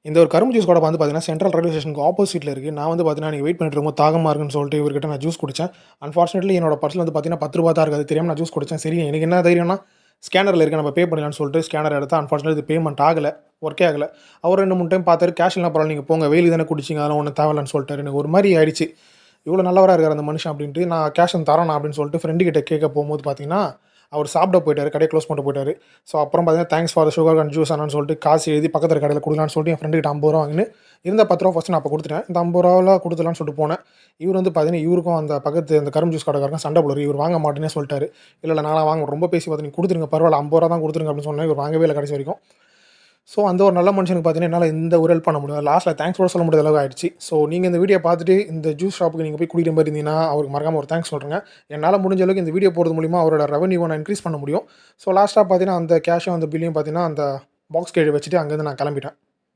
இந்த ஒரு கரும்பு ஜூஸ் கடை வந்து பார்த்தீங்கன்னா, சென்ட்ரல் ரயில்வே ஸ்டேஷனுக்கு ஆப்போசிட்ல இருக்கு. நான் வந்து பார்த்தீங்கன்னா, அன்னைக்கு வெயிட் பண்ணிட்டு இருக்கும்போது தாகமா இருக்குன்னு சொல்லிட்டு இவர்கிட்ட நான் ஜூஸ் குடிச்சேன். அன்பார்ச்சுனேட்லி என்னோட பர்ஸ்ல வந்து பார்த்தீங்கன்னா, ரூ. 10 தான் இருக்கு. அது தெரியாம நான் ஜூஸ் குடிச்சேன். சரி எனக்கு என்ன தைரியம்னா, ஸ்கேனர்ல இருக்கு நம்ம பே பண்ணிடலாம்னு சொல்லிட்டு ஸ்கேனர் எடுத்தேன். அன்பார்ச்சுனேட்லி இது பேமெண்ட் ஆகல. ஒர்க்கே ஆகல. அவர் 2, 3 டைம் பார்த்தாரு. கேஷ் இல்லனா பரவாயில்ல நீங்க போங்க. வெயிலுக்கு தானே குடிச்சீங்க. அதெல்லாம் ஒண்ணும் தேவையில்லன்னு சொல்லிட்டாரு. எனக்கு ஒரு மாரி ஆயிடுச்சு. இவ்வளோ நல்லவரா இருக்காரு அந்த மனுஷன் அப்டின்ட்டு, நான் கேஷ் தரேண்ணா அப்படின்னு சொல்லிட்டு ஃப்ரெண்டு கிட்ட கேட்க போம்போது பார்த்தீங்கன்னா, அவர் சாப்பிட போயிட்டாரு. கடைய க்ளோஸ் பண்ணிட்டு போயிட்டாரு. ஸோ அப்புறம் பார்த்தீங்கன்னா, thanks for the sugar and juice அண்ணான்னு சொல்லிட்டு காசு எழுதி பக்கத்துல கடையில குடுக்கலான்னு சொல்லிட்டு என் ஃப்ரெண்டு கிட்ட ரூ. 50 வாங்கின்னு, இருந்த ரூ. 10 ஃபர்ஸ்ட்டு நான் அப்ப குடுத்துட்டேன். இந்த ரூ. 50 குடுத்துடலான்னு சொல்லிட்டு போனேன். இவரு வந்து பார்த்தீங்கன்னா, இவருக்கும் அந்த பக்கத்து அந்த கரும்பு ஜூஸ் கடைக்காரருக்கும் சண்ட போல இருக்கு. இவரு வாங்க மாட்டேன்னே சொல்ட்டாரு. இல்ல, இல்ல நான்லாம் வாங்க ரொம்ப பேசி பார்த்தேன். நீங்க குடுத்துருங்க பரவால்ல ரூ. 50 தான் குடுத்துருங்க அப்படின்னு சொன்னேன். இவரு வாங்கவே இல்ல கடைசி வரைக்கும். ஸோ, அந்த ஒரு நல்ல மனுஷனுக்கு பார்த்தீங்கன்னா, என்னால எந்த ஒரு ஹெல்ப் பண்ண முடியாது. லாஸ்ட்ல தேங்க்ஸ் கூட சொல்ல முடியாத அளவுக்கு ஆயிடுச்சு. ஸோ, நீங்க இந்த வீடியோ பார்த்துட்டு இந்த ஜூஸ் ஷாப்புக்கு நீங்க போய் குடிக்கிற மாரி இருந்தீங்கன்னா, அவருக்கு மறக்காம ஒரு தேங்க்ஸ் சொல்றேங்க. என்னால முடிஞ்ச அளவுக்கு இந்த வீடியோ போடுறது மூலியமா அவரோட ரெவென்யூவ நான் இன்கிரீஸ் பண்ண முடியும். ஸோ, லாஸ்ட்டா பார்த்தீங்கன்னா, அந்த கேஷும் அந்த பில்லையும் பார்த்தீங்கன்னா, அந்த பாக்ஸ் கீழ வச்சுட்டு அங்கேருந்து நான் கிளம்பிட்டேன்.